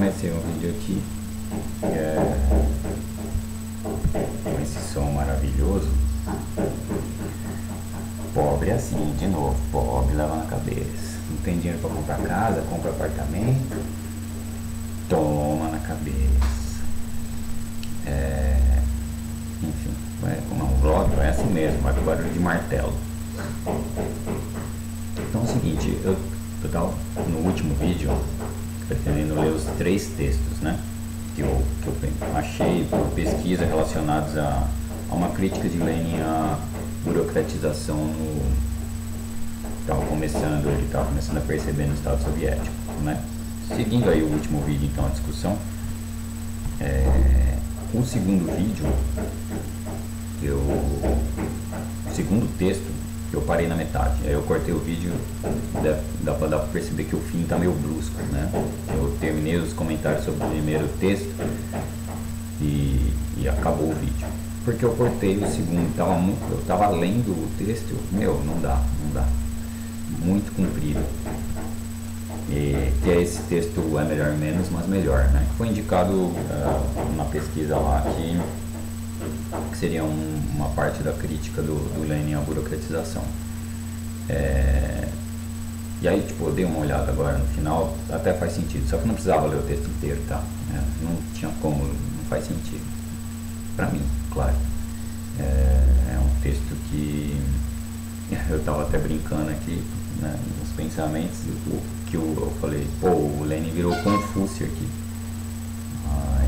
comecei um vídeo aqui com esse som maravilhoso. Pobre é assim, de novo, pobre leva na cabeça. Não tem dinheiro para comprar casa, compra apartamento, toma na cabeça. Enfim, como é um vlog, é assim mesmo, vai com barulho de martelo. Então é o seguinte, eu tava no último vídeo pretendendo ler os 3 textos, né, que eu achei por pesquisa relacionados a uma crítica de Lenin à burocratização estava começando a perceber no Estado Soviético, né. Seguindo aí o último vídeo, então, a discussão, o segundo vídeo, o segundo texto, eu parei na metade, aí eu cortei o vídeo, dá pra perceber que o fim tá meio brusco, né? Eu terminei os comentários sobre o primeiro texto e acabou o vídeo, porque eu cortei o segundo, eu tava lendo o texto, não dá, muito comprido, que é esse texto É Melhor Menos, mas Melhor, né? Foi indicado na pesquisa lá que seria uma parte da crítica do Lenin à burocratização. E aí, tipo, eu dei uma olhada agora no final, até faz sentido, só que não precisava ler o texto inteiro, tá? Não tinha como, não faz sentido. Pra mim, claro. É um texto que eu tava até brincando aqui, né, nos pensamentos, que eu falei, pô, o Lenin virou Confúcio aqui.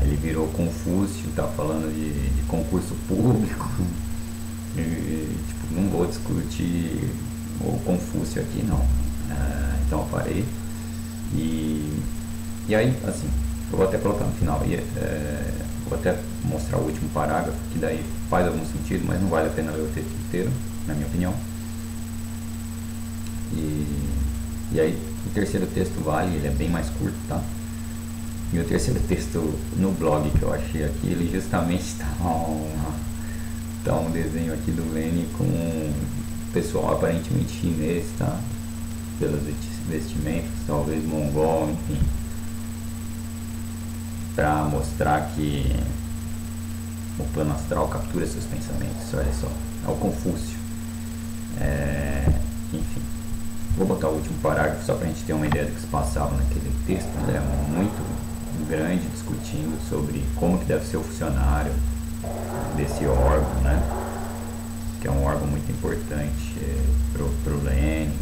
Ele virou Confúcio, tá falando de concurso público. Tipo, não vou discutir o Confúcio aqui, não. Então eu parei. E aí, assim, eu vou até colocar no final. Vou até mostrar o último parágrafo, que daí faz algum sentido, mas não vale a pena ler o texto inteiro, na minha opinião. E aí, o terceiro texto vale, ele é bem mais curto, tá? E o terceiro texto no blog que eu achei aqui, ele justamente tá um desenho aqui do Lenin com um pessoal aparentemente chinês, tá? Pelas vestimentas, talvez mongol, enfim, para mostrar que o plano astral captura seus pensamentos. Olha só, é o Confúcio. Enfim, vou botar o último parágrafo só para a gente ter uma ideia do que se passava naquele texto. Ele é muito grande, discutindo sobre como que deve ser o funcionário desse órgão, né, que é um órgão muito importante pro Lenin.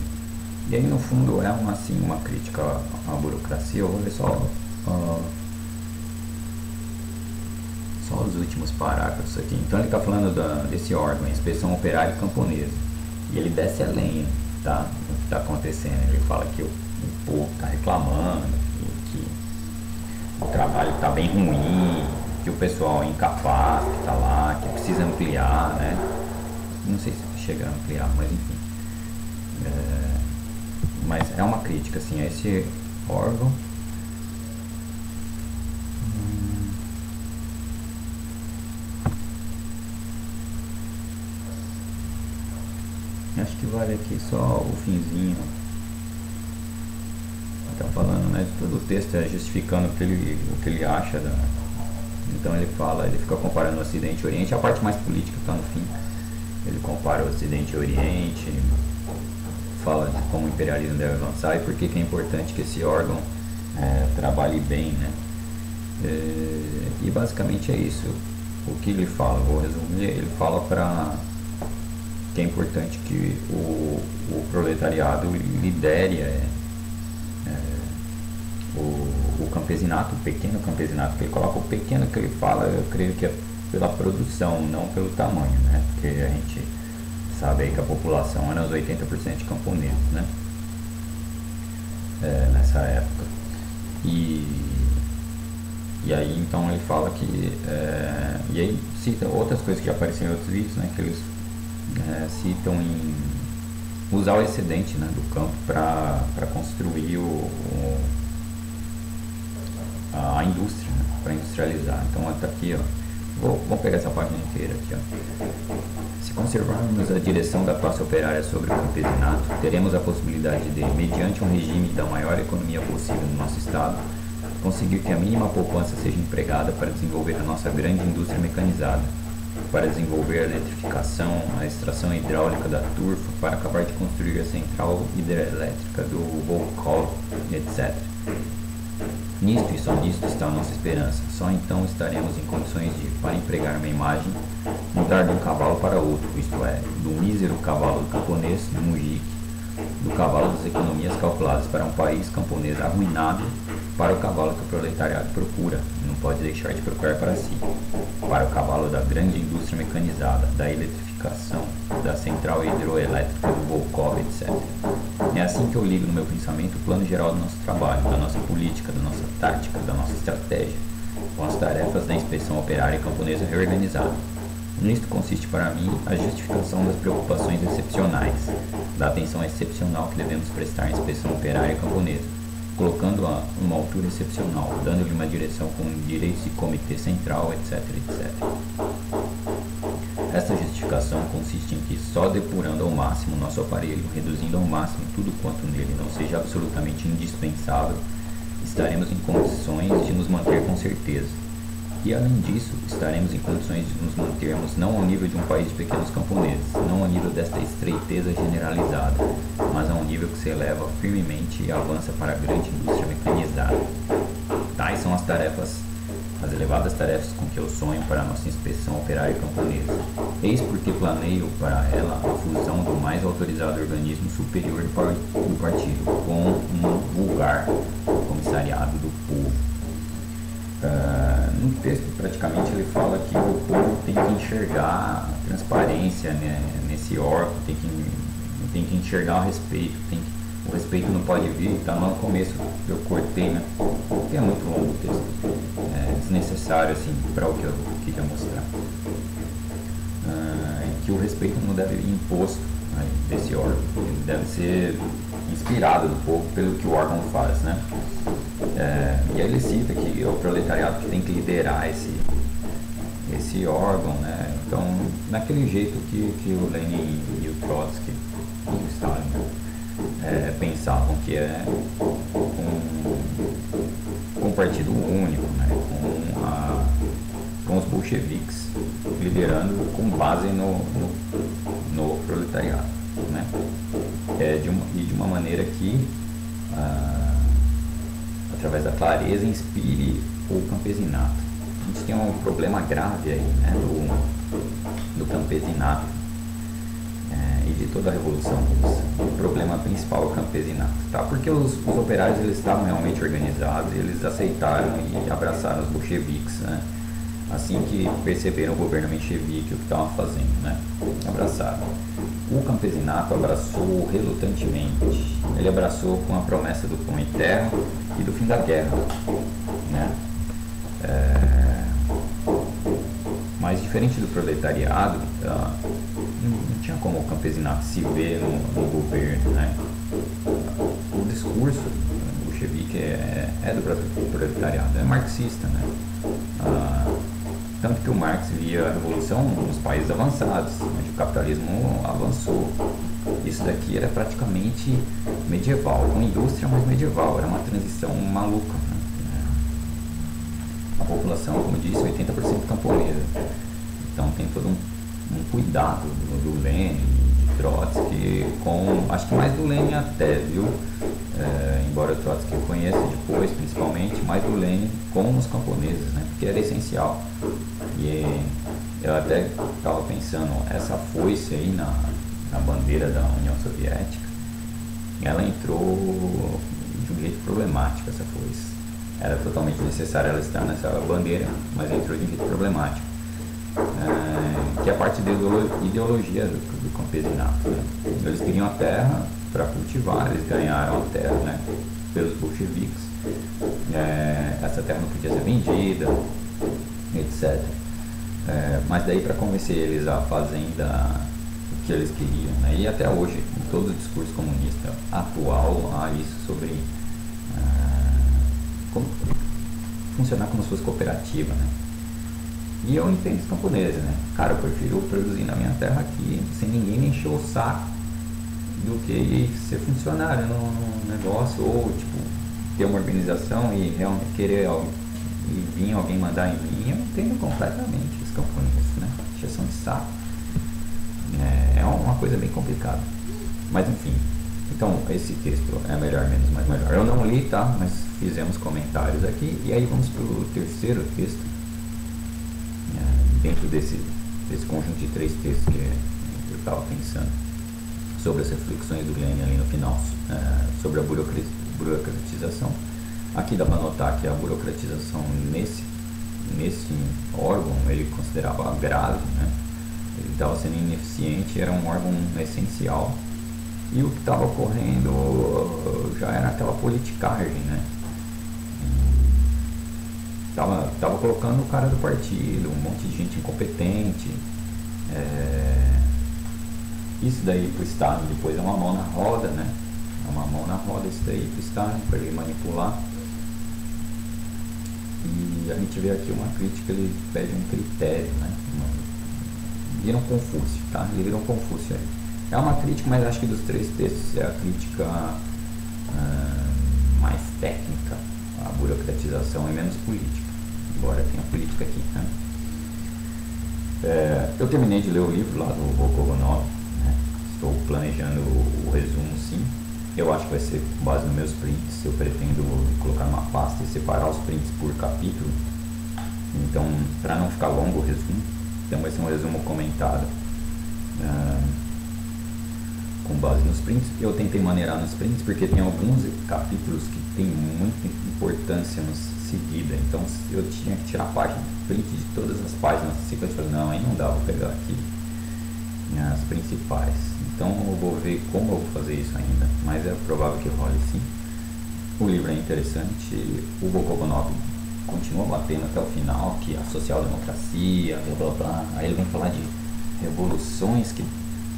E aí, no fundo, é uma crítica à burocracia. Eu vou ver só os últimos parágrafos aqui. Então ele está falando desse órgão, a Inspeção Operária e Camponesa, e ele desce a lenha, tá, o que está acontecendo. Ele fala que o povo está reclamando, que o trabalho está bem ruim, que o pessoal é incapaz, que está lá, que precisa ampliar, né? Não sei se chega a ampliar, mas enfim. Mas é uma crítica, assim, a esse órgão. Acho que vale aqui só o finzinho. Está falando, né, de todo o texto, justificando o que ele acha então ele fica comparando o Ocidente e o Oriente. A parte mais política está no fim. Ele compara o Ocidente e o Oriente, fala de como o imperialismo deve avançar e por que é importante que esse órgão trabalhe bem, né? E basicamente é isso. O que ele fala, vou resumir, ele fala que é importante que o proletariado lidere o campesinato, o pequeno campesinato, que ele coloca o pequeno, que ele fala, eu creio que é pela produção, não pelo tamanho, né? Porque a gente sabe aí que a população era uns 80% de camponeses, né? Nessa época. E aí então ele fala que e aí cita outras coisas que já apareceram em outros vídeos, né? Que eles citam em usar o excedente, né, do campo para construir a indústria, né, para industrializar. Então está aqui, ó, vou pegar essa página inteira aqui, ó. Se conservarmos a direção da classe operária sobre o campesinato, teremos a possibilidade de, mediante um regime da maior economia possível no nosso estado, conseguir que a mínima poupança seja empregada para desenvolver a nossa grande indústria mecanizada, para desenvolver a eletrificação, a extração hidráulica da turfa, para acabar de construir a central hidrelétrica do Volkhov, etc. Nisto e só nisto está a nossa esperança. Só então estaremos em condições de, para empregar uma imagem, mudar de um cavalo para outro, isto é, do mísero cavalo do camponês, mujik, do cavalo das economias calculadas para um país camponês arruinado, para o cavalo que o proletariado procura e não pode deixar de procurar para si, para o cavalo da grande indústria mecanizada, da eletrificação, da central hidroelétrica do Volkhov, etc. É assim que eu ligo no meu pensamento o plano geral do nosso trabalho, da nossa política, da nossa tática, da nossa estratégia, com as tarefas da inspeção operária camponesa reorganizada. Nisto consiste para mim a justificação das preocupações excepcionais, da atenção excepcional que devemos prestar à inspeção operária camponesa, colocando-a numa altura excepcional, dando-lhe uma direção com direitos de comitê central, etc, etc. Esta justificação consiste em que, só depurando ao máximo nosso aparelho, reduzindo ao máximo tudo quanto nele não seja absolutamente indispensável, estaremos em condições de nos manter com certeza. E, além disso, estaremos em condições de nos mantermos não ao nível de um país de pequenos camponeses, não ao nível desta estreiteza generalizada, mas a um nível que se eleva firmemente e avança para a grande indústria mecanizada. Tais são as elevadas tarefas com que eu sonho para a nossa inspeção operária camponesa. Eis porque planeio para ela a fusão do mais autorizado organismo superior do partido com um vulgar comissariado do povo. No texto, praticamente, ele fala que o povo tem que enxergar a transparência, né, nesse órgão, tem que enxergar o respeito, o respeito não pode vir, tá no começo eu cortei, né, porque é muito longo o texto, é desnecessário assim, para o que eu queria mostrar. Que o respeito não deve vir imposto, né, desse órgão, ele deve ser inspirado do povo pelo que o órgão faz, né. E aí ele cita que é o proletariado que tem que liderar esse órgão, né? Então, naquele jeito que o Lenin e o Trotsky e o Stalin pensavam que é com um partido único, né? Com os bolcheviques liderando com base no proletariado, né? De uma maneira que através da clareza, inspire o campesinato. A gente tem um problema grave aí, né, do campesinato e de toda a Revolução Russa. O problema principal é o campesinato, tá? Porque os operários eles estavam realmente organizados, eles aceitaram e abraçaram os bolcheviques, né? Assim que perceberam o governo menchevique o que estavam fazendo, né? Abraçaram. O campesinato abraçou relutantemente. Ele abraçou com a promessa do pão e terra e do fim da guerra, né? Mas diferente do proletariado, não tinha como o campesinato se ver no governo, né? O discurso bolchevique é do proletariado, é marxista, né? Tanto que o Marx via a revolução nos países avançados, onde o capitalismo avançou. Isso daqui era praticamente medieval, uma indústria mais medieval, era uma transição maluca, né? A população, como disse, 80% camponesa. Então tem todo um cuidado do Lenin, de Trotsky, acho que mais do Lenin até, viu? Embora o Trotsky eu conheça depois, principalmente, mais do Lenin com os camponeses, né? Porque era essencial. E eu até estava pensando, essa foice aí na bandeira da União Soviética, ela entrou de um jeito problemático, essa foice. Era totalmente necessária ela estar nessa bandeira, mas entrou de um jeito problemático. Que é a parte da ideologia do campesinato, né? Eles queriam a terra para cultivar, eles ganharam a terra, né, pelos bolcheviques. Essa terra não podia ser vendida, etc. Mas daí para convencer eles a fazenda o que eles queriam, né? E até hoje, em todo o discurso comunista atual, há isso sobre como funcionar como se fosse cooperativa, né? E eu entendo os camponeses, né? Cara, eu prefiro produzir na minha terra aqui, sem ninguém me encher o saco, do que ser funcionário no negócio, ou tipo, ter uma organização e realmente querer e vir alguém mandar em mim, eu entendo completamente os camponeses, né? Injeção de saco. É uma coisa bem complicada. Mas enfim, então esse texto é melhor, menos, mais melhor. Eu não li, tá? Mas fizemos comentários aqui. E aí vamos para o terceiro texto, dentro desse conjunto de 3 textos que eu estava pensando, sobre as reflexões do Glenn ali no final, sobre a burocratização. Aqui dá para notar que a burocratização nesse órgão ele considerava grave, né? Ele estava sendo ineficiente, era um órgão essencial, e o que estava ocorrendo já era aquela politicagem, né? Tava colocando o cara do partido, um monte de gente incompetente. Isso daí pro Stalin depois é uma mão na roda, né? É uma mão na roda isso daí pro Stalin, para ele manipular. E a gente vê aqui uma crítica, ele pede um critério, né? Vira um Confúcio, tá? Ele vira um Confúcio aí. É uma crítica, mas acho que dos 3 textos é a crítica mais técnica, a burocratização é menos política, embora tenha política aqui, né? Eu terminei de ler o livro lá do Volkov, né? Estou planejando o resumo, sim. Eu acho que vai ser com base nos meus prints. Eu pretendo colocar numa pasta e separar os prints por capítulo. Então, para não ficar longo o resumo, então vai ser um resumo comentado com base nos prints. Eu tentei maneirar nos prints porque tem alguns capítulos que tem muita importância no seguida. Então, eu tinha que tirar a página, print de todas as páginas da sequência. Eu falei, não, aí não dá, vou pegar aqui as principais. Então eu vou ver como eu vou fazer isso ainda, mas é provável que role sim. O livro é interessante, o Volkov continua batendo até o final que a social-democracia, blá blá blá. Aí ele vem falar de revoluções que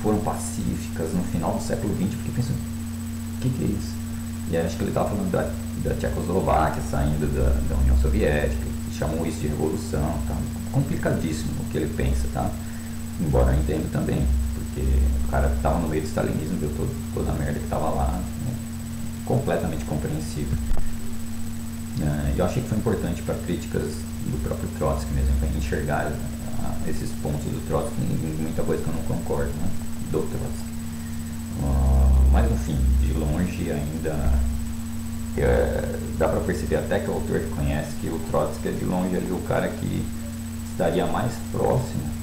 foram pacíficas no final do século XX, porque pensa, o que é isso? E aí acho que ele estava falando da Tchecoslováquia saindo da União Soviética, chamou isso de revolução, tá? Complicadíssimo o que ele pensa, tá? Embora eu entenda também, porque o cara estava no meio do stalinismo, viu toda a merda que estava lá, né? Completamente compreensível. Eu achei que foi importante para críticas do próprio Trotsky mesmo, para enxergar esses pontos do Trotsky, muita coisa que eu não concordo, né? Do Trotsky. Mas enfim, de longe ainda dá para perceber até que o autor reconhece que o Trotsky é de longe ali o cara que estaria mais próximo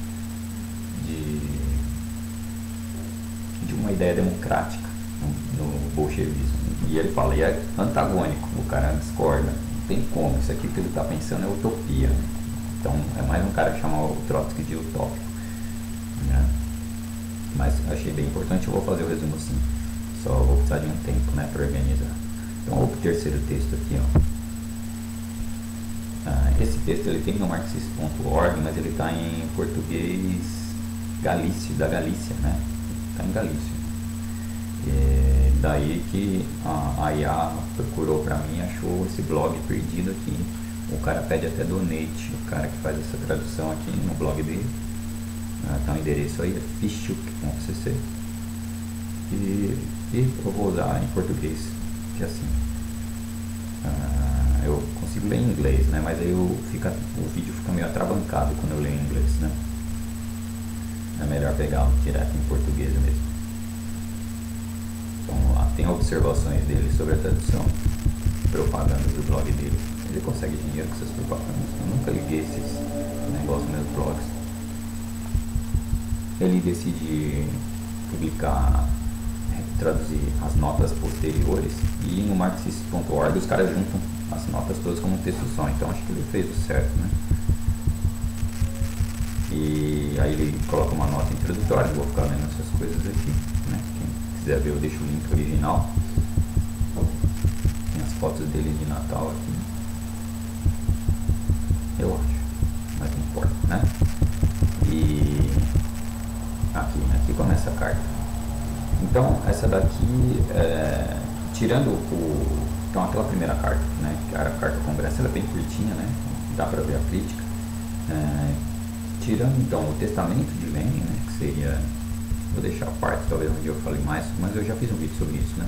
de uma ideia democrática no bolchevismo. E ele fala, e é antagônico, o cara discorda, não tem como, isso aqui que ele está pensando é utopia. Então é mais um cara que chama o Trotsky de utópico, né? Mas achei bem importante, eu vou fazer o resumo sim, só vou precisar de um tempo, né, para organizar. Então vou para o terceiro texto aqui, ó. Esse texto ele tem no marxist.org, mas ele está em português galício, da Galícia, né? Está em galício. Daí que a IA procurou para mim, achou esse blog perdido aqui. O cara pede até donate, o cara que faz essa tradução aqui no blog dele. Tá o endereço aí, é fischuk.cc. E eu vou usar em português, que é assim. Eu consigo ler em inglês, né? Mas aí o vídeo fica meio atrabancado quando eu leio em inglês, né? É melhor pegar direto em português mesmo. Então lá tem observações dele sobre a tradução, propagandas do blog dele. Ele consegue dinheiro com essas propagandas. Eu nunca liguei esses negócios nos meus blogs. Ele decide publicar, traduzir as notas posteriores, e no marxist.org os caras juntam as notas todas como um texto só. Então acho que ele fez o certo, né? E aí ele coloca uma nota introdutória, eu vou ficar lendo essas coisas aqui, né? Quem quiser ver, eu deixo o link original. Tem as fotos dele de Natal aqui, eu acho, mas não importa, né? E aqui começa a carta. Então essa daqui, tirando então aquela primeira carta, né, que era a carta ao Congresso, ela é bem curtinha, né? Dá para ver a crítica. Tirando então o testamento de Lenin, né, que seria, vou deixar a parte talvez onde eu falei mais, mas eu já fiz um vídeo sobre isso, né?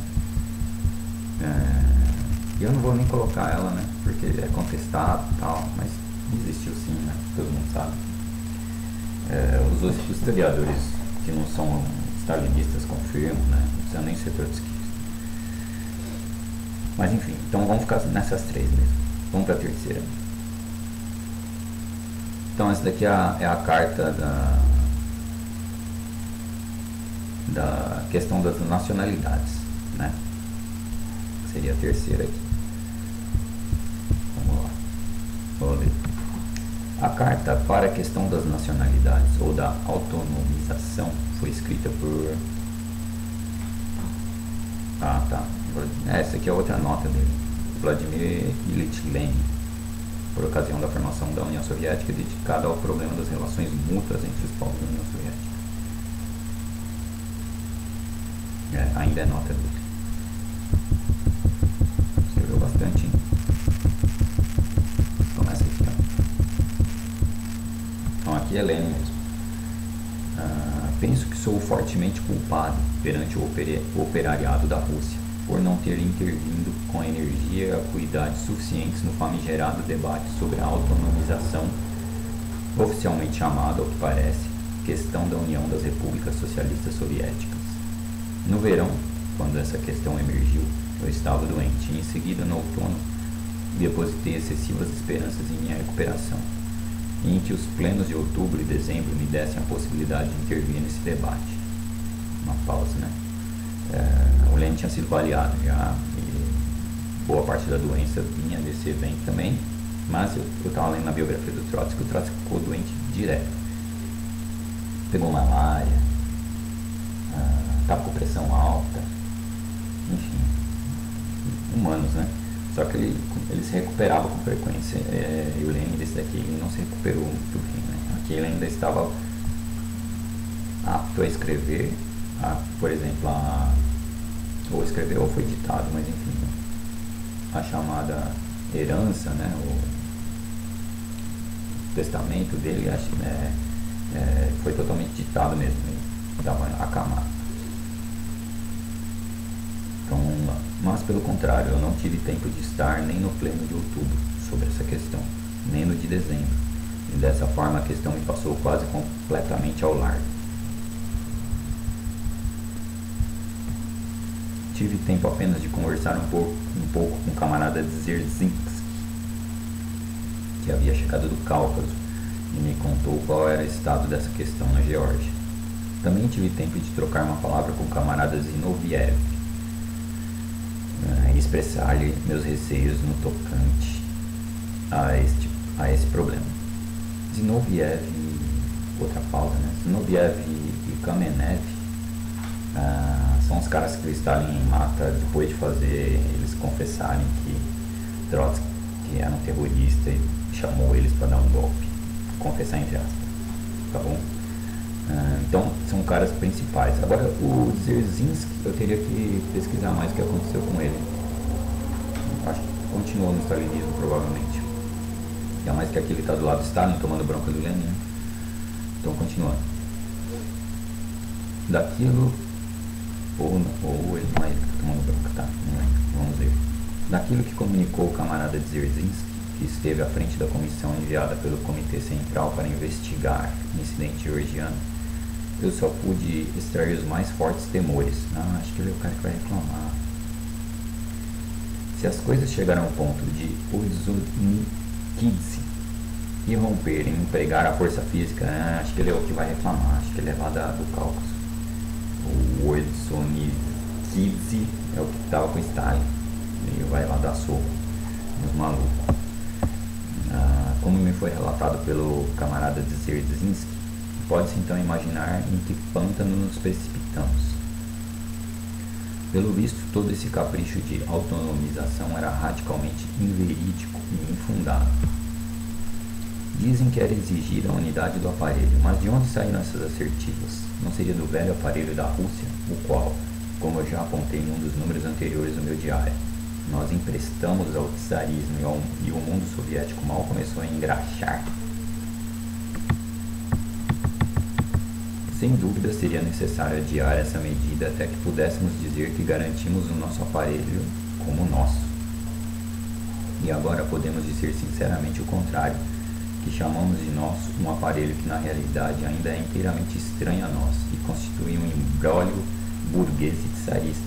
E eu não vou nem colocar ela, né? Porque é contestado e tal, mas existiu sim, né? Todo mundo sabe. Os historiadores que não são stalinistas confirmam, né? Não precisa nem ser trotskista. Mas enfim, então vamos ficar nessas três mesmo. Vamos para a terceira. Então essa daqui é a carta da questão das nacionalidades, né? Seria a terceira aqui. Vamos lá. Vou ler. A carta para a questão das nacionalidades ou da autonomização foi escrita por... essa aqui é outra nota dele. Vladimir Ilyich Lenin, por ocasião da formação da União Soviética, dedicada ao problema das relações mútuas entre os povos da União Soviética. Ainda é nota dele. Escreveu bastante, hein? Começa aqui, ó. Então aqui é Lenin mesmo. Penso que sou fortemente culpado perante o operariado da Rússia por não ter intervindo com energia e acuidade suficientes no famigerado debate sobre a autonomização, oficialmente chamado, ao que parece, questão da União das Repúblicas Socialistas Soviéticas. No verão, quando essa questão emergiu, eu estava doente e em seguida, no outono, depositei excessivas esperanças em minha recuperação, e em que os plenos de outubro e dezembro me dessem a possibilidade de intervir nesse debate. Uma pausa, né? O Lenin tinha sido baleado já, e boa parte da doença vinha desse evento também, mas eu estava lendo na biografia do Trotsky, o Trotsky ficou doente direto. Pegou malária, estava com pressão alta, enfim, humanos, né? Só que ele se recuperava com frequência, e o Lenin desse daqui ele não se recuperou muito bem, né? Aqui ele ainda estava apto a escrever, por exemplo, ou escreveu ou foi ditado, mas enfim, a chamada herança, né? O testamento dele, acho que foi totalmente ditado mesmo, ele estava acamado. Então, mas pelo contrário, eu não tive tempo de estar nem no pleno de outubro sobre essa questão, nem no de dezembro, e dessa forma a questão me passou quase completamente ao largo. Tive tempo apenas de conversar um pouco com o camarada Dzerzhinsky, que havia chegado do Cáucaso, e me contou qual era o estado dessa questão na Geórgia. Também tive tempo de trocar uma palavra com o camarada Zinoviev, e expressar-lhe meus receios no tocante a esse problema. Zinoviev, outra pausa, né? Zinoviev e Kamenev são os caras que o Stalin mata depois de fazer eles confessarem que Trotsky era um terrorista e chamou eles para dar um golpe. Confessar entre aspas, tá bom? Então são caras principais. Agora o Dzerzhinsky, eu teria que pesquisar mais o que aconteceu com ele. Acho que continuou no stalinismo provavelmente. Ainda mais que aqui ele está do lado do Stalin tomando bronca do Lenin. Então continuando. Daquilo, ou ele não é ele que está tomando bronca, tá? Não lembro, vamos ver. Daquilo que comunicou o camarada Dzerzhinsky, que esteve à frente da comissão enviada pelo Comitê Central para investigar o incidente georgiano, eu só pude extrair os mais fortes temores. Acho que ele é o cara que vai reclamar. Se as coisas chegaram ao ponto de Ordzhonikidze irromper em empregar a força física, acho que ele é o que vai reclamar. Acho que ele é lá do Cáucaso. O Ordzhonikidze é o que estava com Stalin. Ele vai lá dar soco nos malucos. Como me foi relatado pelo camarada Dzerzhinsky, pode-se então imaginar em que pântano nos precipitamos. Pelo visto, todo esse capricho de autonomização era radicalmente inverídico e infundado. Dizem que era exigir a unidade do aparelho, mas de onde saíram essas assertivas? Não seria do velho aparelho da Rússia, o qual, como eu já apontei em um dos números anteriores do meu diário, nós emprestamos ao czarismo e o mundo soviético mal começou a engraxar? Sem dúvida seria necessário adiar essa medida até que pudéssemos dizer que garantimos o nosso aparelho como nosso. E agora podemos dizer sinceramente o contrário, que chamamos de nós um aparelho que na realidade ainda é inteiramente estranho a nós e constitui um imbróglio burguês e czarista,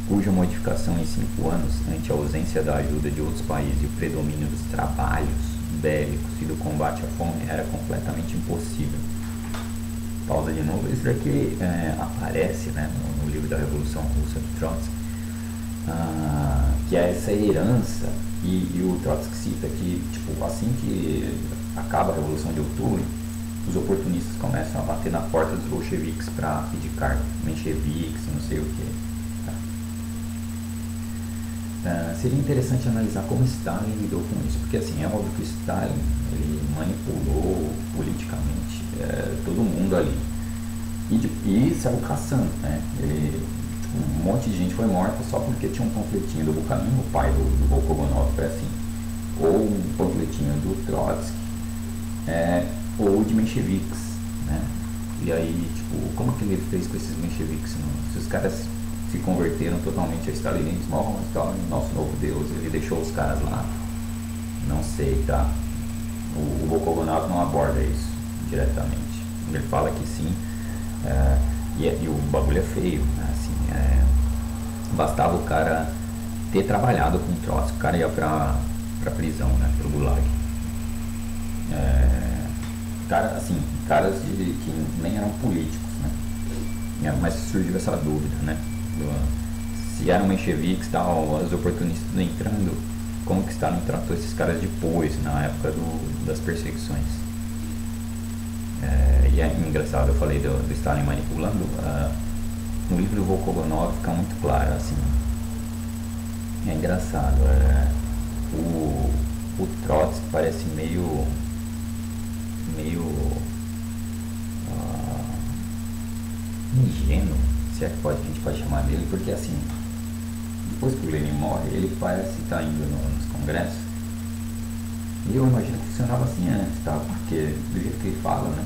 cuja modificação em 5 anos, ante a ausência da ajuda de outros países e o predomínio dos trabalhos bélicos e do combate à fome, era completamente impossível. Pausa de novo. Isso daqui aparece, né, no livro da Revolução Russa de Trotsky, que é essa herança, e o Trotsky cita que, tipo, assim que acaba a Revolução de Outubro, os oportunistas começam a bater na porta dos bolcheviques para pedir cargo, mencheviques, não sei o que. Seria interessante analisar como Stalin lidou com isso, porque assim, é óbvio que Stalin ele manipulou politicamente todo mundo ali e saiu caçando, né? Um monte de gente foi morta só porque tinha um panfletinho do Bukharin, o pai do Volkogonov, foi assim, ou um panfletinho do Trotsky, ou de mencheviques, né? E aí, tipo, como que ele fez com esses mencheviques? Se os caras se converteram totalmente a stalinismo, Stalin, nosso novo Deus, ele deixou os caras lá, não sei, tá? O Volkogonov não aborda isso diretamente, ele fala que sim, e o bagulho é feio, né? Assim, bastava o cara ter trabalhado com o Trotsky, o cara ia pra prisão, né, pro Gulag. Caras que nem eram políticos, né? Mas surgiu essa dúvida, né? Se eram mencheviques, tal, os oportunistas entrando, como que Stalin tratou esses caras depois, na época das perseguições. E é engraçado, eu falei do Stalin manipulando, no livro do Volkogonov fica muito claro, assim, é engraçado, o Trotsky parece meio ingênuo, se é que a gente pode chamar dele, porque assim, depois que o Lenin morre, ele parece estar indo nos congressos, e eu imagino que funcionava assim antes, tá? Porque do jeito que ele fala, né,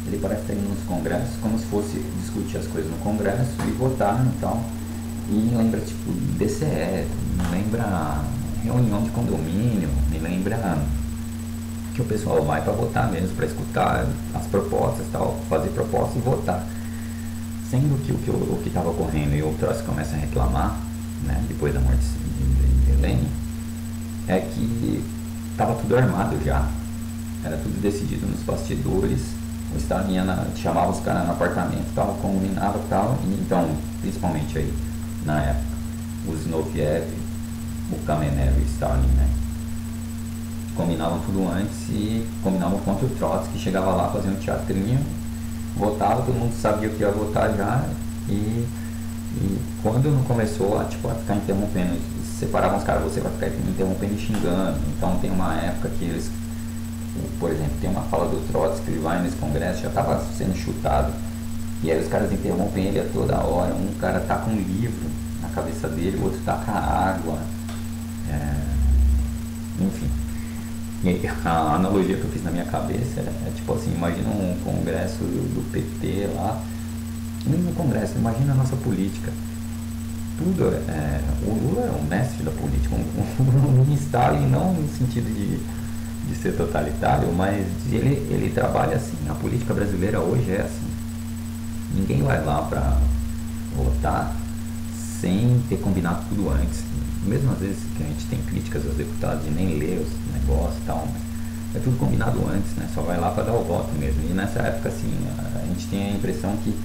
ele parece estar indo nos congressos como se fosse discutir as coisas no congresso e votar e tal, e lembra tipo DCE, me lembra reunião de condomínio, me lembra que o pessoal vai para votar mesmo, para escutar as propostas, tal, fazer propostas e votar. Sendo que o que estava ocorrendo e o Trotsky começa a reclamar, né, depois da morte de Lenin, é que estava tudo armado já, era tudo decidido nos bastidores, o Stalin chamava os caras no apartamento, tal, combinava tal, e então, principalmente aí, na época, o Zinoviev, o Kamenev e o Stalin, né, combinavam tudo antes e combinavam contra o Trotsky, chegava lá fazendo um teatrinho, votava, todo mundo sabia o que ia votar já, e quando não começou a ficar interrompendo, separavam os caras, você vai ficar interrompendo e xingando. Então tem uma época que eles, por exemplo, tem uma fala do Trotsky que ele vai nesse congresso, já estava sendo chutado, e aí os caras interrompem ele a toda hora, um cara tá com um livro na cabeça dele, o outro tá com a água, enfim. E a analogia que eu fiz na minha cabeça é tipo assim, imagina um congresso do PT lá, nem no congresso, imagina a nossa política. Tudo o Lula é um mestre da política, um Stalin não no sentido de ser totalitário, mas ele trabalha assim. A política brasileira hoje é assim. Ninguém vai lá para votar sem ter combinado tudo antes. Mesmo às vezes que a gente tem críticas aos deputados e nem lê os negócios e tal, mas é tudo combinado antes, né? Só vai lá para dar o voto mesmo. E nessa época, assim, a gente tem a impressão que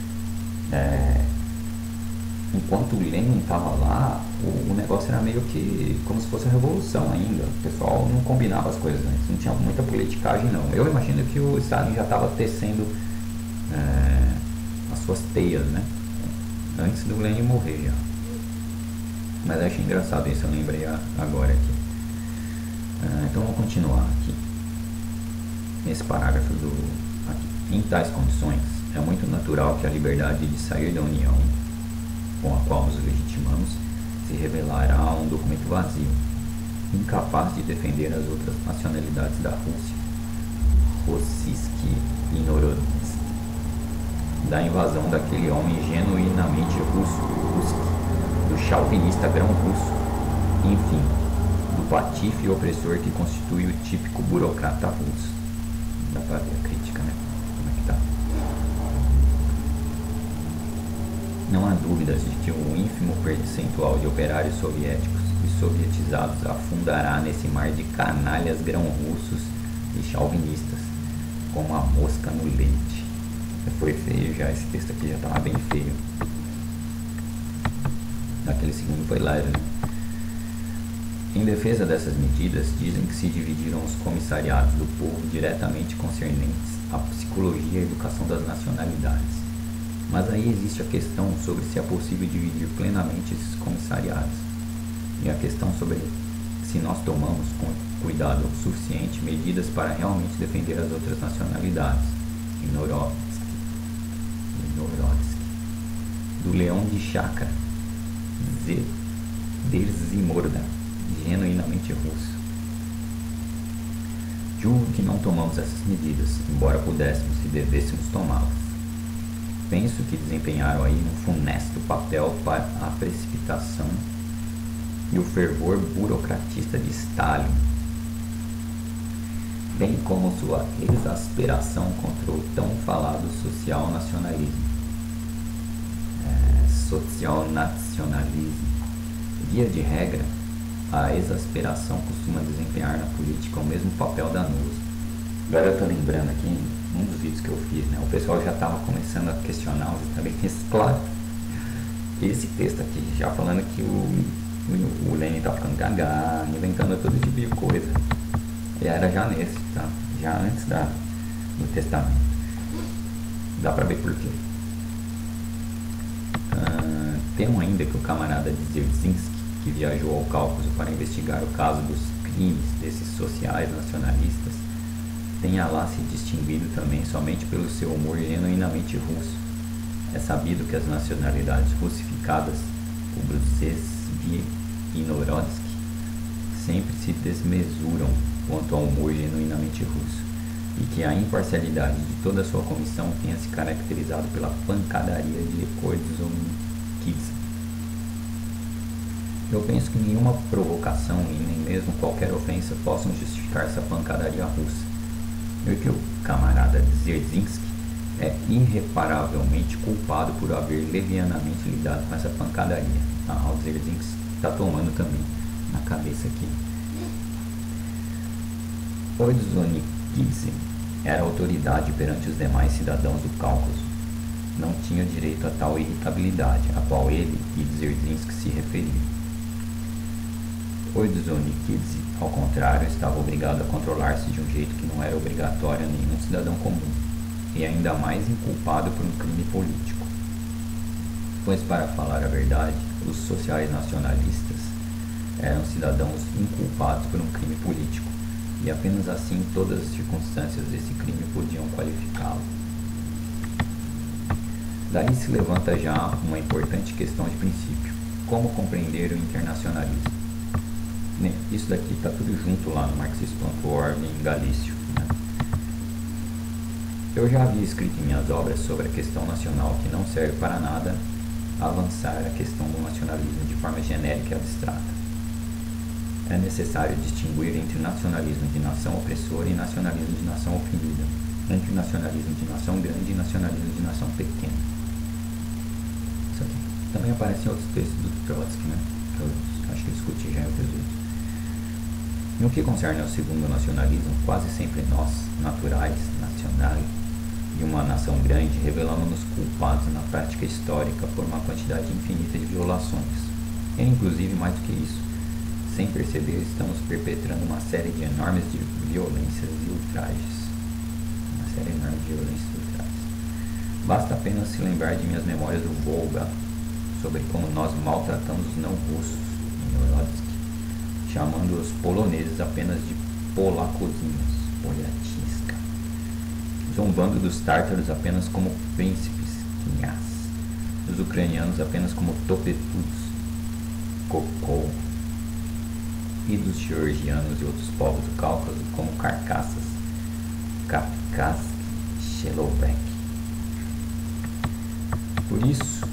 enquanto o Lenin estava lá, o negócio era meio que como se fosse a revolução ainda. O pessoal não combinava as coisas antes, não tinha muita politicagem não. Eu imagino que o Stalin já estava tecendo as suas teias, né? Antes do Lenin morrer já. Mas eu achei engraçado isso, eu lembrei agora aqui. Então vamos continuar aqui. Nesse parágrafo aqui. Em tais condições, é muito natural que a liberdade de sair da União, com a qual nos legitimamos, se revelará um documento vazio, incapaz de defender as outras nacionalidades da Rússia, Rossisky e Norodsk, da invasão daquele homem genuinamente russo, do chauvinista grão russo, enfim, do patife opressor que constitui o típico burocrata russo. Dá pra ver a crítica, né? Como é que tá? Não há dúvidas de que o ínfimo percentual de operários soviéticos e sovietizados afundará nesse mar de canalhas grão-russos e chauvinistas, como a mosca no leite. Foi feio já, esse texto aqui já estava bem feio. Naquele segundo foi leve, né? Em defesa dessas medidas, dizem que se dividiram os comissariados do povo diretamente concernentes à psicologia e educação das nacionalidades. Mas aí existe a questão sobre se é possível dividir plenamente esses comissariados. E a questão sobre se nós tomamos com cuidado suficiente medidas para realmente defender as outras nacionalidades. Inorodski. Do Leão de Chácara. Derzimorda. Genuinamente russo. Julgo que não tomamos essas medidas, embora pudéssemos e devêssemos tomá-las. Penso que desempenharam aí um funesto papel para a precipitação e o fervor burocratista de Stalin, bem como sua exasperação contra o tão falado social-nacionalismo. Social-nacionalismo. Via de regra, a exasperação costuma desempenhar na política o mesmo papel danoso. Agora eu estou lembrando aqui, num dos vídeos que eu fiz, né, o pessoal já estava começando a questionar os extremistas. Claro, esse texto aqui, já falando que o Lenin está ficando gaga, inventando todo tipo de coisa. E era já nesse, tá? Já antes do testamento. Dá pra ver por quê. Temo ainda que o camarada Dzerzhinsky, que viajou ao Cáucaso para investigar o caso dos crimes desses sociais nacionalistas, tenha lá se distinguido também somente pelo seu humor genuinamente russo. É sabido que as nacionalidades russificadas, o Brzezinski e Inorodski, sempre se desmesuram quanto ao humor genuinamente russo, e que a imparcialidade de toda a sua comissão tenha se caracterizado pela pancadaria de Ordzhonikidze. Eu penso que nenhuma provocação e nem mesmo qualquer ofensa possam justificar essa pancadaria russa, e que o camarada Dzerzhinsky é irreparavelmente culpado por haver levianamente lidado com essa pancadaria. O Dzerzhinsky está tomando também na cabeça aqui. Ordzhonikidze era autoridade perante os demais cidadãos do Cáucaso. Não tinha direito a tal irritabilidade, a qual ele e Dzerzhinsky se referiam. Ordzhonikidze, ao contrário, estava obrigado a controlar-se de um jeito que não era obrigatório a nenhum cidadão comum, e ainda mais inculpado por um crime político. Pois, para falar a verdade, os sociais nacionalistas eram cidadãos inculpados por um crime político, e apenas assim todas as circunstâncias desse crime podiam qualificá-lo. Daí se levanta já uma importante questão de princípio: como compreender o internacionalismo? Isso daqui está tudo junto lá no Marxist.org em Galício, né? Eu já havia escrito em minhas obras sobre a questão nacional que não serve para nada avançar a questão do nacionalismo de forma genérica e abstrata. É necessário distinguir entre nacionalismo de nação opressora e nacionalismo de nação oprimida, entre nacionalismo de nação grande e nacionalismo de nação pequena. Isso aqui também aparece em outros textos do Trotsky, né? Que eu acho que eu discuti já em outros vídeos. No que concerne ao segundo nacionalismo, quase sempre nós, naturais, nacional e uma nação grande, revelamos-nos culpados na prática histórica por uma quantidade infinita de violações. E, inclusive, mais do que isso, sem perceber, estamos perpetrando uma série de enormes violências e ultrajes. Basta apenas se lembrar de minhas memórias do Volga, sobre como nós maltratamos os não-russos, chamando os poloneses apenas de polacozinhos, poliatiska, zombando dos tártaros apenas como príncipes, quinhás, dos ucranianos apenas como topetudos, kokol, e dos georgianos e outros povos do Cáucaso como carcaças, kafkask, shelovek. Por isso,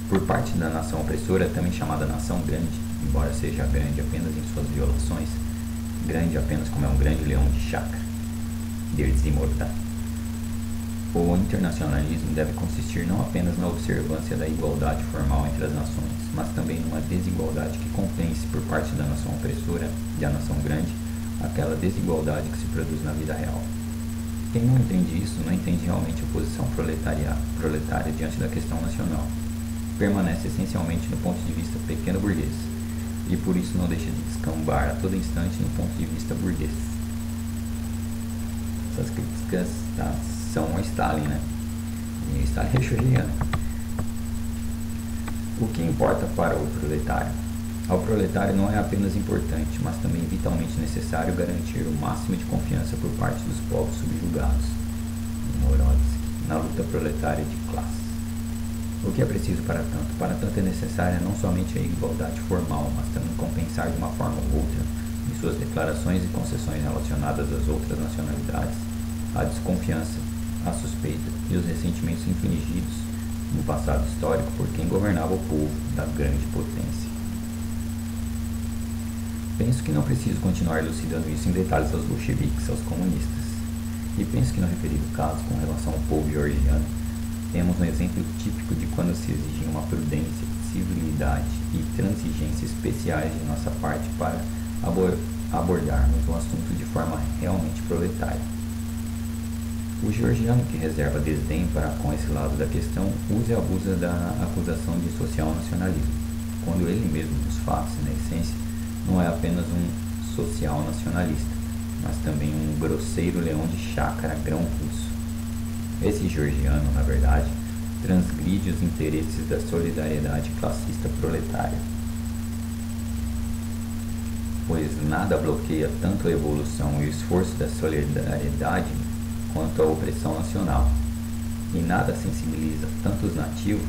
por parte da nação opressora, também chamada nação grande, embora seja grande apenas em suas violações, grande apenas como é um grande leão de chácara, desimorzar. O internacionalismo deve consistir não apenas na observância da igualdade formal entre as nações, mas também numa desigualdade que compense por parte da nação opressora e da nação grande aquela desigualdade que se produz na vida real. Quem não entende isso não entende realmente a posição proletária diante da questão nacional. Permanece essencialmente no ponto de vista pequeno-burguês, e por isso não deixa de descambar a todo instante no ponto de vista burguês. Essas críticas são a Stalin, né? E Stalin é churriano. O que importa para o proletário? Ao proletário não é apenas importante, mas também vitalmente necessário garantir o máximo de confiança por parte dos povos subjugados, na luta proletária de classe. O que é preciso para tanto? Para tanto é necessária não somente a igualdade formal, mas também compensar de uma forma ou outra, em suas declarações e concessões relacionadas às outras nacionalidades, a desconfiança, a suspeita e os ressentimentos infligidos no passado histórico por quem governava o povo da grande potência. Penso que não preciso continuar elucidando isso em detalhes aos bolcheviques, aos comunistas. E penso que no referido caso, com relação ao povo georgiano, temos um exemplo típico de quando se exige uma prudência, civilidade e transigência especiais de nossa parte para abordarmos o assunto de forma realmente proletária. O georgiano que reserva desdém para com esse lado da questão usa e abusa da acusação de social nacionalismo, quando ele mesmo, nos fatos e na essência, não é apenas um social nacionalista, mas também um grosseiro leão de chácara grão-russo. Esse georgiano, na verdade, transgride os interesses da solidariedade classista proletária, pois nada bloqueia tanto a evolução e o esforço da solidariedade quanto a opressão nacional, e nada sensibiliza tanto os nativos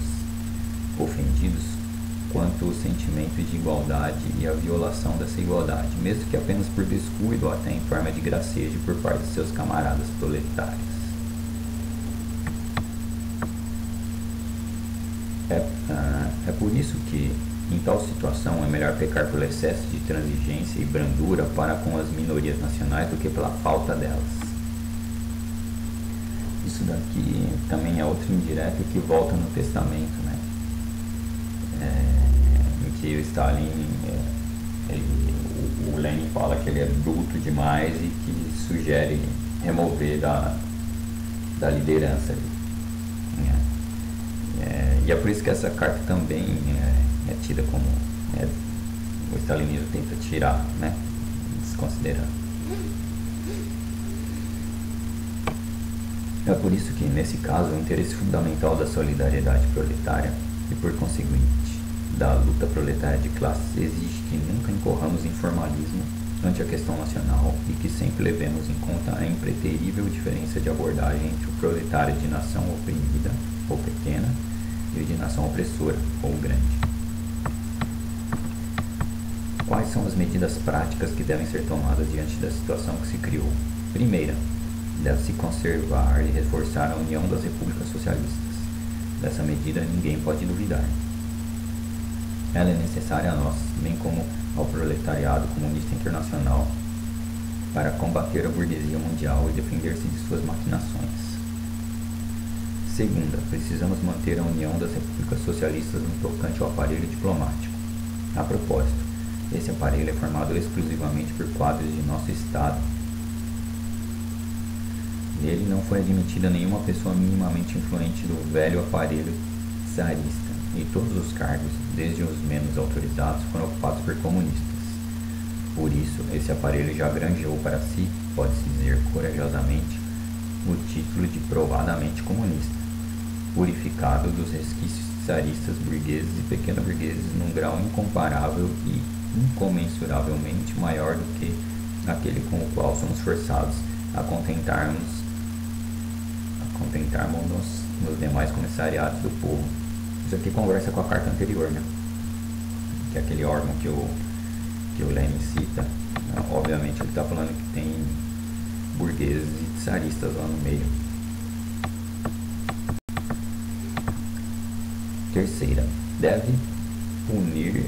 ofendidos quanto o sentimento de igualdade e a violação dessa igualdade, mesmo que apenas por descuido ou até em forma de gracejo por parte de seus camaradas proletários. É por isso que, em tal situação, é melhor pecar pelo excesso de transigência e brandura para com as minorias nacionais do que pela falta delas. Isso daqui também é outro indireto que volta no testamento, né? Em que o Stalin, o Lenin fala que ele é bruto demais e que sugere remover da liderança ali. E é por isso que essa carta também é tida como o stalinismo tenta tirar, né, desconsiderando. É por isso que, nesse caso, o interesse fundamental da solidariedade proletária e, por conseguinte, da luta proletária de classes exige que nunca incorramos em formalismo ante a questão nacional e que sempre levemos em conta a impreterível diferença de abordagem entre o proletário de nação oprimida ou pequena e o de nação opressora ou grande. Quais são as medidas práticas que devem ser tomadas diante da situação que se criou? Primeira, deve-se conservar e reforçar a união das repúblicas socialistas. Dessa medida ninguém pode duvidar. Ela é necessária a nós, bem como ao proletariado comunista internacional, para combater a burguesia mundial e defender-se de suas maquinações. Segunda, precisamos manter a união das repúblicas socialistas no tocante ao aparelho diplomático. A propósito, esse aparelho é formado exclusivamente por quadros de nosso Estado. Nele não foi admitida nenhuma pessoa minimamente influente do velho aparelho czarista, e todos os cargos, desde os menos autorizados, foram ocupados por comunistas. Por isso, esse aparelho já granjeou para si, pode-se dizer corajosamente, o título de provadamente comunista, purificado dos resquícios czaristas burgueses e pequeno-burgueses num grau incomparável e incomensuravelmente maior do que aquele com o qual somos forçados a contentarmos nos demais comissariados do povo. Isso aqui conversa com a carta anterior, né? Que é aquele órgão que o Lenin cita. Obviamente ele está falando que tem burgueses e czaristas lá no meio. Terceira, deve punir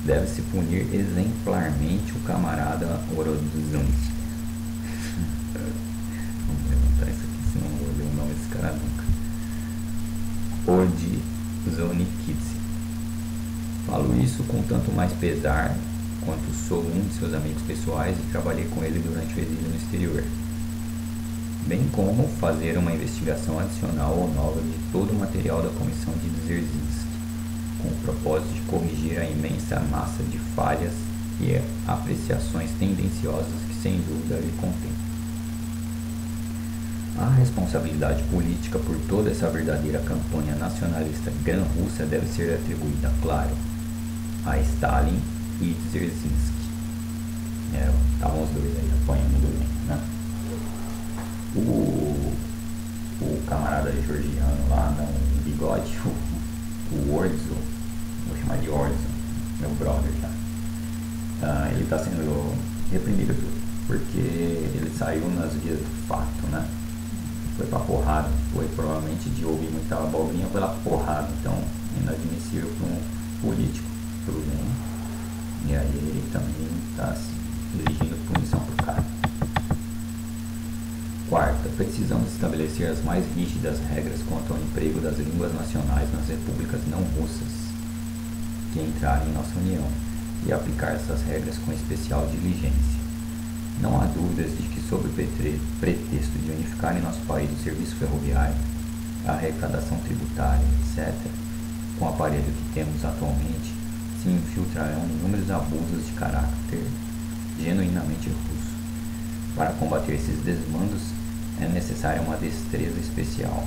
deve-se punir exemplarmente o camarada Orodzinski. Vamos levantar isso aqui, senão não vou ler o nome desse cara nunca. Orodzinski. Falo isso com tanto mais pesar quanto sou um de seus amigos pessoais e trabalhei com ele durante o exílio no exterior, bem como fazer uma investigação adicional ou nova de todo o material da comissão de Dzerzhinsky, com o propósito de corrigir a imensa massa de falhas e apreciações tendenciosas que sem dúvida ele contém. A responsabilidade política por toda essa verdadeira campanha nacionalista grã-russa deve ser atribuída, claro, a Stalin e Dzerzhinsky. Estavam os dois aí apanhando bem, né? O camarada georgiano lá, o bigode, o Orzo, vou chamar de Orzo, meu brother já, ele está sendo reprimido porque ele saiu nas vias do fato, né? Foi pra porrada, foi provavelmente de ouvir muita abobrinha pela porrada, então inadmissível para um político, tudo bem. E aí ele também está exigindo punição pro cara. Quarta, precisamos estabelecer as mais rígidas regras quanto ao emprego das línguas nacionais nas repúblicas não russas que entrarem em nossa União e aplicar essas regras com especial diligência. Não há dúvidas de que, sob o pretexto de unificar em nosso país o serviço ferroviário, a arrecadação tributária, etc., com o aparelho que temos atualmente, se infiltrarão inúmeros abusos de caráter genuinamente russo. Para combater esses desmandos, é necessária uma destreza especial,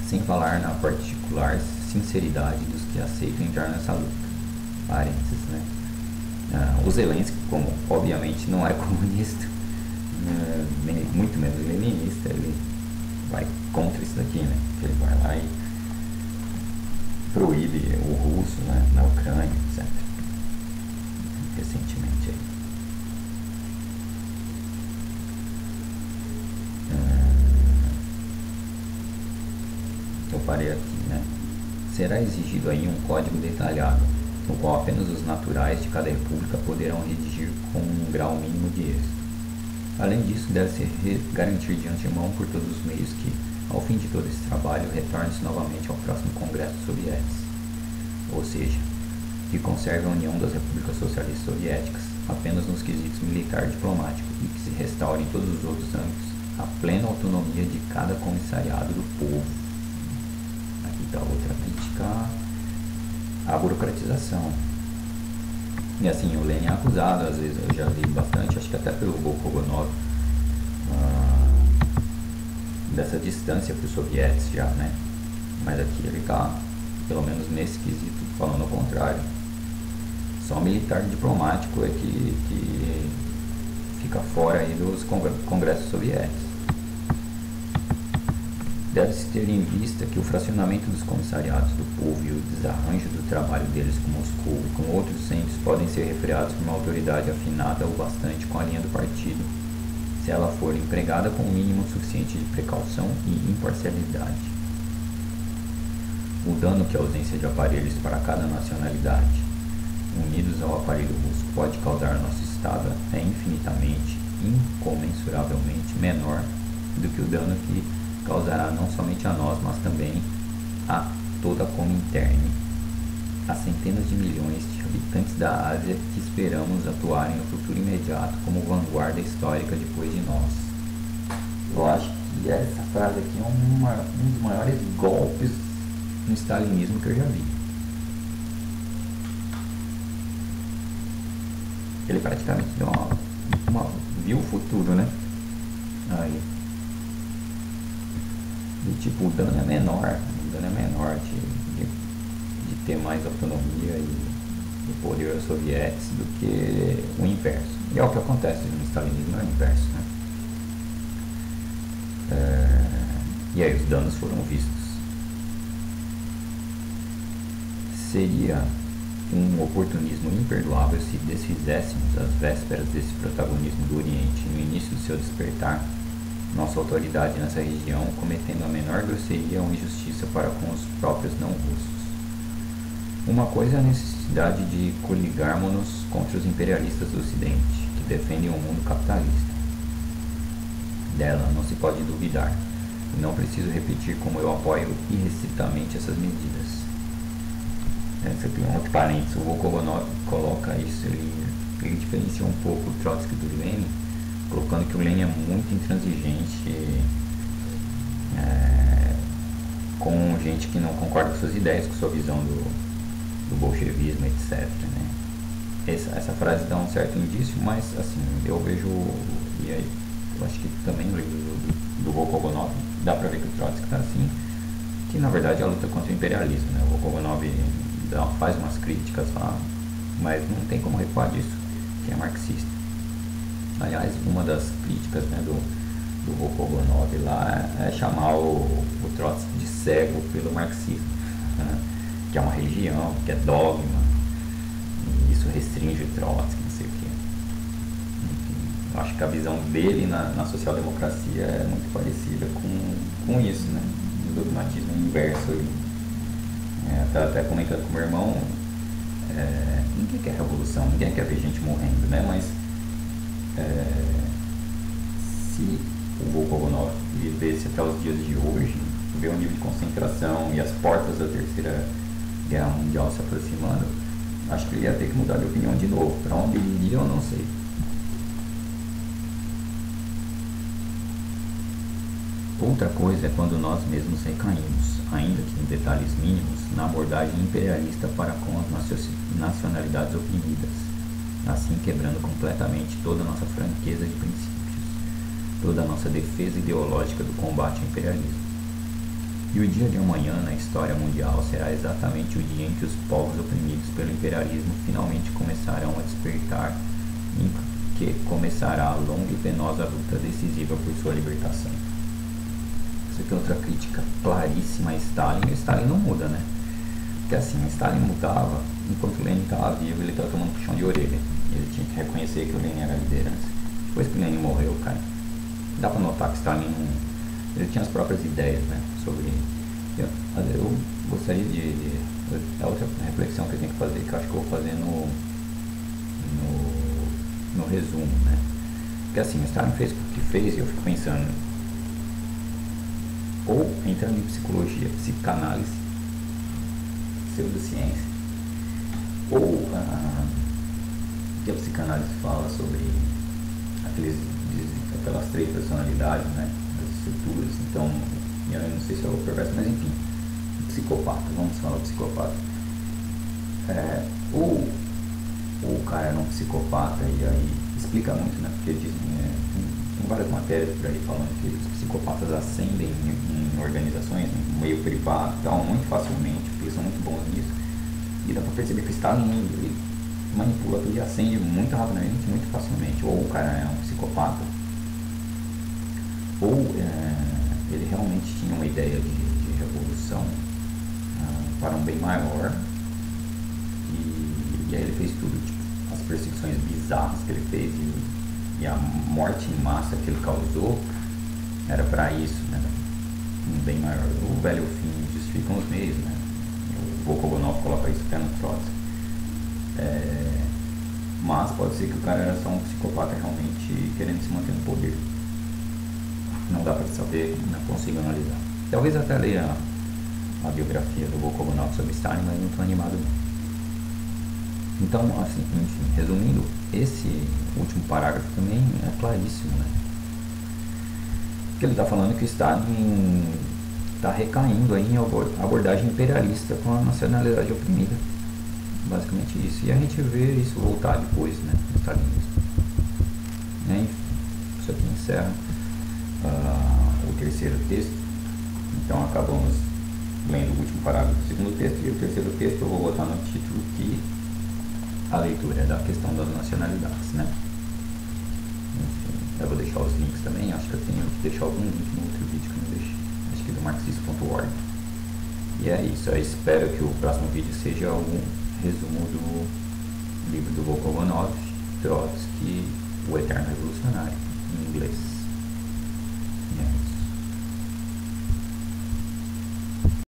sem falar na particular sinceridade dos que aceitam entrar nessa luta. Parênteses, né? O Zelensky, como obviamente não é comunista, muito menos leninista, ele vai contra isso daqui, né? Ele vai lá e proíbe o russo, né, na Ucrânia, etc. Recentemente aí. Eu parei aqui, né? Será exigido aí um código detalhado, no qual apenas os naturais de cada república poderão redigir com um grau mínimo de êxito. Além disso, deve-se garantir de antemão por todos os meios que, ao fim de todo esse trabalho, retorne-se novamente ao próximo Congresso Soviético, ou seja, que conserve a união das repúblicas socialistas soviéticas apenas nos quesitos militar e diplomático e que se restaure em todos os outros âmbitos a plena autonomia de cada comissariado do povo. Aqui está outra crítica à burocratização. E assim, o Lenin é acusado, às vezes eu já li bastante, acho que até pelo Volkogonov, dessa distância para os sovietes já, né? Mas aqui ele está, pelo menos nesse quesito, falando o contrário. Só militar diplomático é que fica fora aí dos congressos soviéticos. Deve-se ter em vista que o fracionamento dos comissariados do povo e o desarranjo do trabalho deles com Moscou e com outros centros podem ser refreados por uma autoridade afinada o bastante com a linha do partido, se ela for empregada com o mínimo suficiente de precaução e imparcialidade. O dano que a ausência de aparelhos para cada nacionalidade, unidos ao aparelho russo, pode causar ao nosso Estado é infinitamente, incomensuravelmente menor do que o dano que causará não somente a nós, mas também a toda a Comintern, a centenas de milhões de habitantes da Ásia que esperamos atuarem no futuro imediato como vanguarda histórica depois de nós. Eu acho que essa frase aqui é um dos maiores golpes no stalinismo que eu já vi. Ele praticamente deu viu o futuro, né? Aí. E tipo, o dano é menor de ter mais autonomia e poder aos soviéticos do que o inverso. E é o que acontece no stalinismo, é o inverso, né? E aí os danos foram vistos. Seria um oportunismo imperdoável se desfizéssemos às vésperas desse protagonismo do Oriente no início do seu despertar nossa autoridade nessa região, cometendo a menor grosseria ou injustiça para com os próprios não russos. Uma coisa é a necessidade de coligarmos-nos contra os imperialistas do Ocidente, que defendem um mundo capitalista. Dela não se pode duvidar, e não preciso repetir como eu apoio irrestritamente essas medidas. Esse aqui é um outro parênteses, o Volkovanov coloca isso, ele diferencia um pouco o Trotsky do Lenin, colocando que o Lenin é muito intransigente com gente que não concorda com suas ideias, com sua visão do bolchevismo, etc. Né? Essa frase dá um certo indício, mas assim, eu vejo, e aí, eu acho que também no livro do Volkovanov dá pra ver que o Trotsky está assim, que na verdade é a luta contra o imperialismo. Né? O Volkovanov faz umas críticas lá, mas não tem como recuar disso, que é marxista. Aliás, uma das críticas, né, do Volkovanov lá é chamar o Trotsky de cego pelo marxismo, né? Que é uma religião, que é dogma, e isso restringe o Trotsky, não sei o quê. Enfim, eu acho que a visão dele na social-democracia é muito parecida com isso, né? O dogmatismo inverso. Até comentando com o meu irmão, ninguém quer revolução, ninguém quer ver gente morrendo, né? Mas se o Volkovanov vivesse até os dias de hoje, ver o nível de concentração e as portas da Terceira Guerra Mundial se aproximando, acho que ele ia ter que mudar de opinião de novo. Para onde ele iria, eu não sei. Outra coisa é quando nós mesmos recaímos, ainda que em detalhes mínimos, na abordagem imperialista para com as nacionalidades oprimidas, assim quebrando completamente toda a nossa franqueza de princípios, toda a nossa defesa ideológica do combate ao imperialismo. E o dia de amanhã na história mundial será exatamente o dia em que os povos oprimidos pelo imperialismo finalmente começarão a despertar, em que começará a longa e penosa luta decisiva por sua libertação. Essa aqui é outra crítica claríssima a Stalin, e o Stalin não muda, né? Porque assim, Stalin mudava, enquanto o Lenin estava vivo, ele estava tomando puxão de orelha. Ele tinha que reconhecer que o Lenin era a liderança. Depois que o Lenin morreu, cara, dá pra notar que Stalin ele tinha as próprias ideias, né, sobre... Eu gostaria é outra reflexão que eu tenho que fazer, que eu acho que eu vou fazer no resumo, né? Porque assim, o Stalin fez o que fez e eu fico pensando, ou entrando em psicologia, psicanálise, pseudociência, ou que a psicanálise fala sobre aquelas 3 personalidades, né, das estruturas. Então, eu não sei se é o perverso, mas enfim, psicopata, vamos falar psicopata. Ou o cara era um psicopata, e aí explica muito, né, porque tem várias matérias por aí falando que os psicopatas ascendem em organizações, no meio privado e tal, muito facilmente, porque eles são muito bons nisso. E dá pra perceber que o Stalin ele manipula tudo e acende muito rapidamente, muito facilmente. Ou o cara é um psicopata, ou ele realmente tinha uma ideia de revolução para um bem maior, e aí ele fez tudo, tipo, as perseguições bizarras que ele fez e a morte em massa que ele causou era para isso, né? Um bem maior. O velho fim justifica os meios, né? O Volkovanov coloca isso até no Trotsky. Mas pode ser que o cara era só um psicopata realmente querendo se manter no poder. Não dá para saber, não consigo analisar. Talvez até leia a biografia do Volkovanov sobre Stalin, mas não estou animado não. Então, assim, enfim, resumindo, esse último parágrafo também é claríssimo, né? Porque ele está falando que o Stalin está recaindo aí em abordagem imperialista com a nacionalidade oprimida. Basicamente isso. E a gente vê isso voltar depois, né? No stalinismo. Enfim, isso aqui encerra o terceiro texto. Então acabamos lendo o último parágrafo do segundo texto, e o terceiro texto eu vou botar no título que a leitura é da questão das nacionalidades, né? Enfim, eu vou deixar os links também, acho que eu tenho que deixar algum link no outro vídeo que eu não deixei, acho que do marxismo.org. E é isso, eu espero que o próximo vídeo seja um resumo do livro do Volkovanov, Trotsky, O Eterno Revolucionário, em inglês. E é isso.